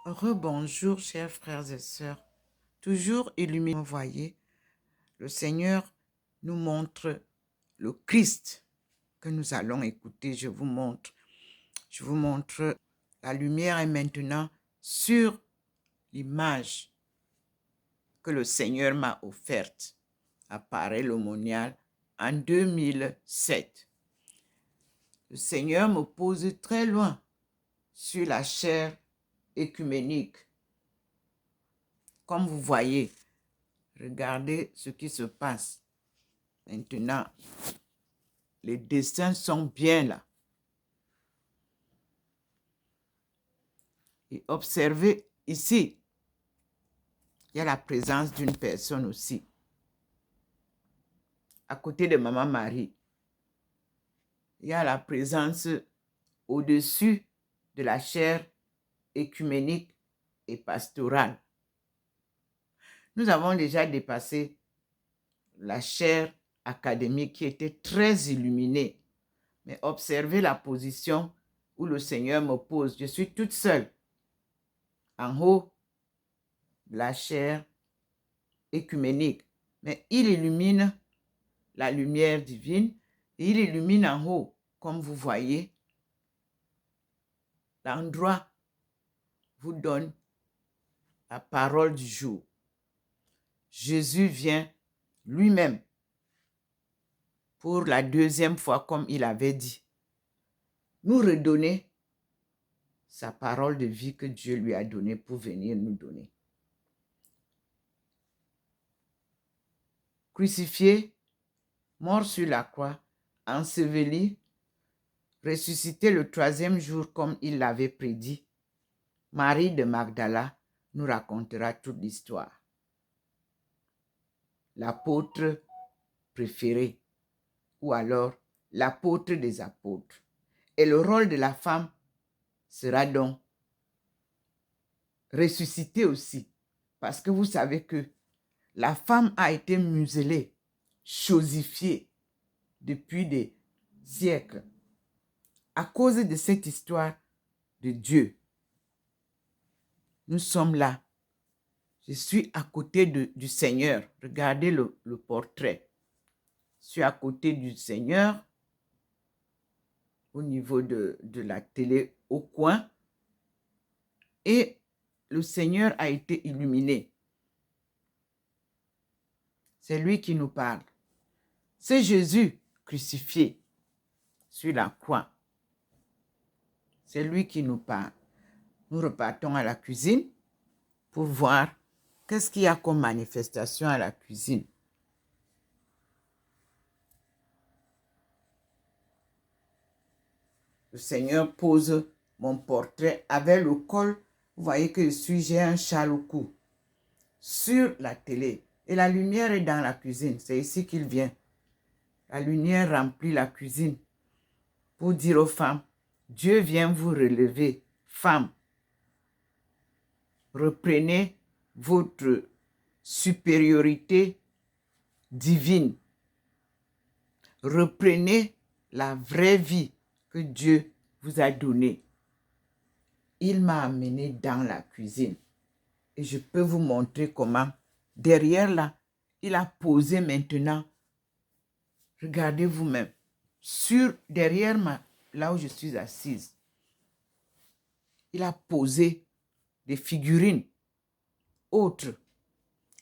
Rebonjour, chers frères et sœurs. Toujours illuminés, vous voyez, le Seigneur nous montre le Christ que nous allons écouter. Je vous montre. La lumière est maintenant sur l'image que le Seigneur m'a offerte à Paray-le-Monial en 2007. Le Seigneur me pose très loin sur la chair écuménique. Comme vous voyez, regardez ce qui se passe. Maintenant, les dessins sont bien là. Et observez ici, il y a la présence d'une personne aussi. À côté de Maman Marie, il y a la présence au-dessus de la chaire écuménique et pastorale. Nous avons déjà dépassé la chaire académique qui était très illuminée. Mais observez la position où le Seigneur me pose. Je suis toute seule en haut de la chaire écuménique. Mais il illumine la lumière divine et il illumine en haut, comme vous voyez. L'endroit vous donne la parole du jour. Jésus vient lui-même pour la deuxième fois, comme il avait dit, nous redonner sa parole de vie que Dieu lui a donnée pour venir nous donner. Crucifié, mort sur la croix, enseveli, ressuscité le troisième jour comme il l'avait prédit, Marie de Magdala nous racontera toute l'histoire. L'apôtre préféré, ou alors l'apôtre des apôtres. Et le rôle de la femme sera donc ressuscité aussi. Parce que vous savez que la femme a été muselée, chosifiée depuis des siècles à cause de cette histoire de Dieu. Nous sommes là. Je suis à côté du Seigneur. Regardez le portrait. Je suis à côté du Seigneur au niveau de la télé au coin. Et le Seigneur a été illuminé. C'est lui qui nous parle. C'est Jésus crucifié sur la croix. C'est lui qui nous parle. Nous repartons à la cuisine pour voir qu'est-ce qu'il y a comme manifestation à la cuisine. Le Seigneur pose mon portrait avec le col. Vous voyez que j'ai un châle au cou sur la télé. Et la lumière est dans la cuisine. C'est ici qu'il vient. La lumière remplit la cuisine pour dire aux femmes, Dieu vient vous relever. Femmes, reprenez votre supériorité divine. Reprenez la vraie vie que Dieu vous a donnée. Il m'a amené dans la cuisine. Et je peux vous montrer comment, derrière là, il a posé maintenant, regardez vous-même, derrière là où je suis assise, il a posé des figurines autres.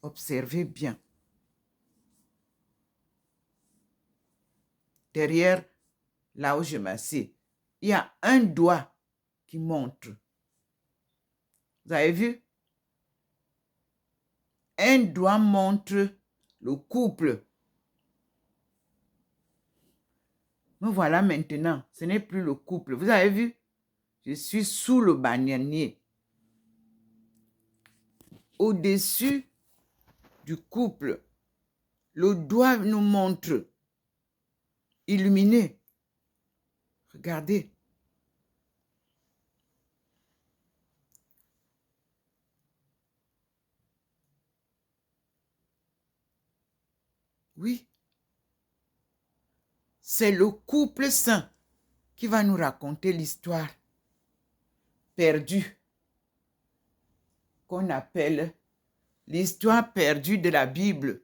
Observez bien. Derrière là où je m'assieds, il y a un doigt qui montre. Vous avez vu? Un doigt montre le couple. Me voilà maintenant. Ce n'est plus le couple. Vous avez vu? Je suis sous le bananier. Au-dessus du couple, le doigt nous montre. Illuminé. Regardez. Oui. C'est le couple saint qui va nous raconter l'histoire perdue qu'on appelle l'histoire perdue de la Bible.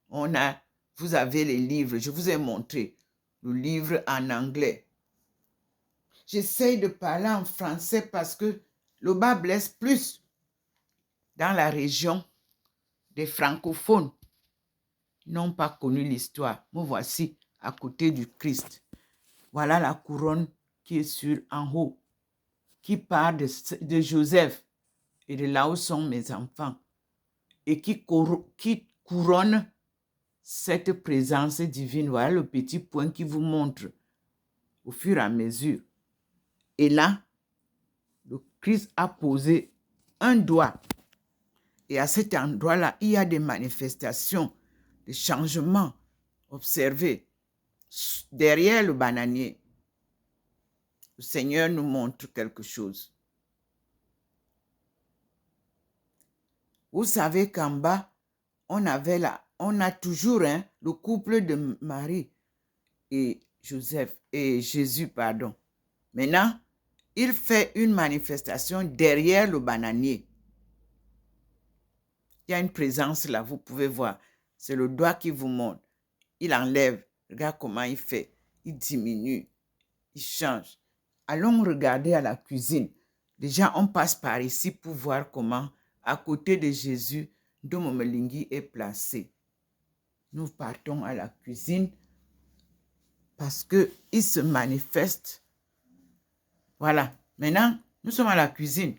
Vous avez les livres, je vous ai montré le livre en anglais. J'essaye de parler en français parce que le bas blesse plus dans la région des francophones. N'ont pas connu l'histoire. Me voici à côté du Christ. Voilà la couronne qui est en haut, qui part de Joseph et de là où sont mes enfants et qui couronne cette présence divine. Voilà le petit point qui vous montre au fur et à mesure. Et là, le Christ a posé un doigt. Et à cet endroit-là, il y a des manifestations, des changements observés. Derrière le bananier, le Seigneur nous montre quelque chose. Vous savez qu'en bas, on a toujours le couple de Marie et Jésus, pardon. Maintenant, il fait une manifestation derrière le bananier. Il y a une présence là, vous pouvez voir. C'est le doigt qui vous montre. Il enlève. Regarde comment il fait. Il diminue. Il change. Allons regarder à la cuisine. Déjà, on passe par ici pour voir comment, à côté de Jésus, Ndomomelingi est placé. Nous partons à la cuisine parce qu'il se manifeste. Voilà. Maintenant, nous sommes à la cuisine.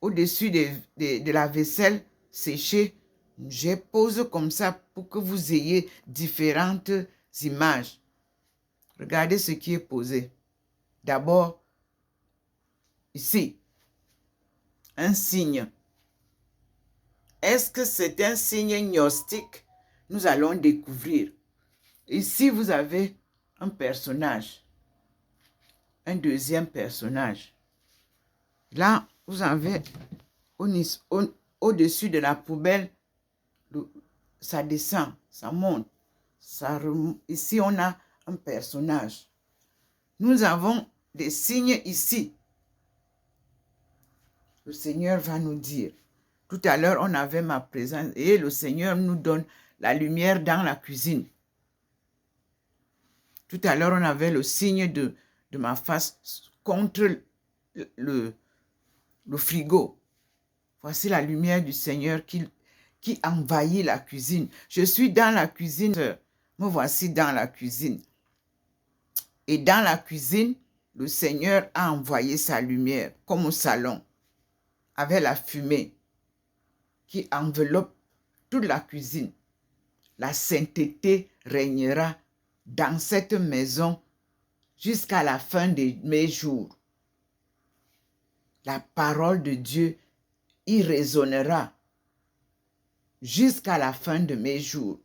Au-dessus de la vaisselle séchée, je pose comme ça pour que vous ayez différentes images. Regardez ce qui est posé. D'abord, ici, un signe. Est-ce que c'est un signe gnostique? Nous allons découvrir. Ici, vous avez un personnage. Un deuxième personnage. Là, vous avez au-dessus de la poubelle, ça descend, ça monte. Ici, on a un personnage. Nous avons des signes ici. Le Seigneur va nous dire. Tout à l'heure, on avait ma présence et le Seigneur nous donne la lumière dans la cuisine. Tout à l'heure, on avait le signe de ma face contre le frigo. Voici la lumière du Seigneur qui envahit la cuisine. Je suis dans la cuisine. Me voici dans la cuisine. Et dans la cuisine, le Seigneur a envoyé sa lumière, comme au salon, avec la fumée qui enveloppe toute la cuisine. La sainteté régnera dans cette maison jusqu'à la fin de mes jours. La parole de Dieu y résonnera jusqu'à la fin de mes jours.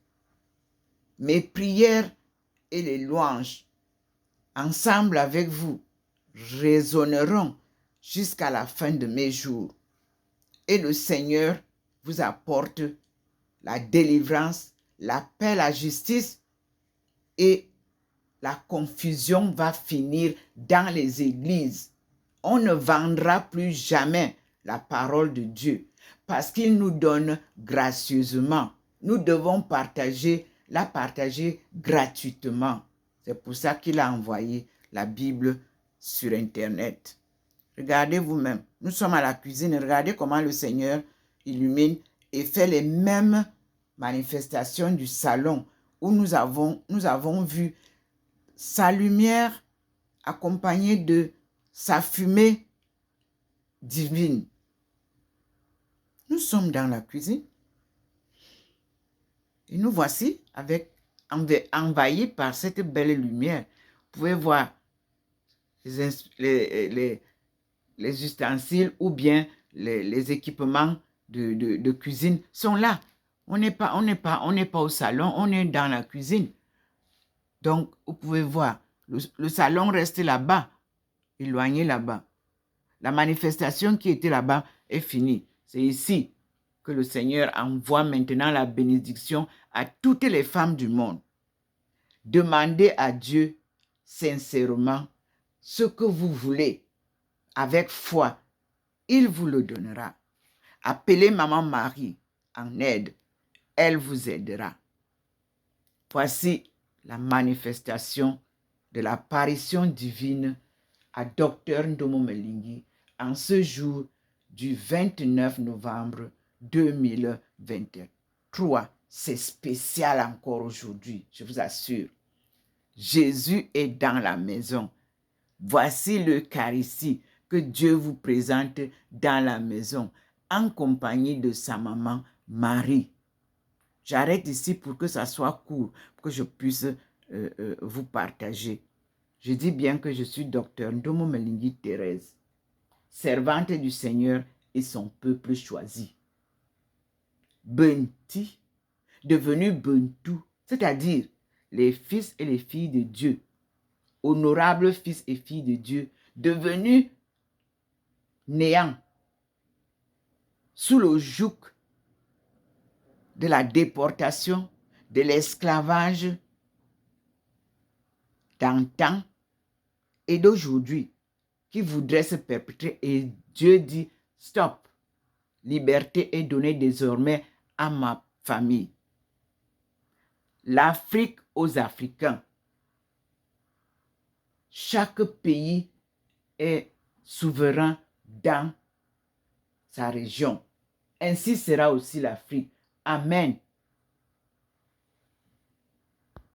Mes prières et les louanges, ensemble avec vous, résonneront jusqu'à la fin de mes jours. Et le Seigneur vous apporte la délivrance, la paix, la justice, et la confusion va finir dans les églises. On ne vendra plus jamais la parole de Dieu parce qu'il nous donne gracieusement. Nous devons la partager gratuitement. C'est pour ça qu'il a envoyé la Bible sur Internet. Regardez vous-même. Nous sommes à la cuisine. Regardez comment le Seigneur illumine et fait les mêmes manifestations du salon où nous avons vu sa lumière accompagnée de sa fumée divine. Nous sommes dans la cuisine et nous voici envahis par cette belle lumière. Vous pouvez voir les ustensiles ou bien les équipements de cuisine sont là. On n'est pas au salon, on est dans la cuisine. Donc, vous pouvez voir, le salon reste là-bas, éloigné là-bas. La manifestation qui était là-bas est finie. C'est ici que le Seigneur envoie maintenant la bénédiction à toutes les femmes du monde. Demandez à Dieu sincèrement ce que vous voulez avec foi, il vous le donnera. Appelez Maman Marie en aide, elle vous aidera. Voici la manifestation de l'apparition divine à Dr Ndomo Melingi en ce jour du 29 novembre 2023. C'est spécial encore aujourd'hui, je vous assure. Jésus est dans la maison. Voici l'Eucharistie que Dieu vous présente dans la maison en compagnie de sa maman Marie. J'arrête ici pour que ça soit court, pour que je puisse vous partager. Je dis bien que je suis docteur Ndomo Melingi Thérèse, servante du Seigneur et son peuple choisi. Benti, devenu Bentou, c'est-à-dire les fils et les filles de Dieu, honorables fils et filles de Dieu, devenus néants, sous le joug de la déportation, de l'esclavage d'antan et d'aujourd'hui, qui voudraient se perpétrer. Et Dieu dit, stop, liberté est donnée désormais à ma famille. L'Afrique aux Africains. Chaque pays est souverain dans sa région. Ainsi sera aussi l'Afrique. Amen.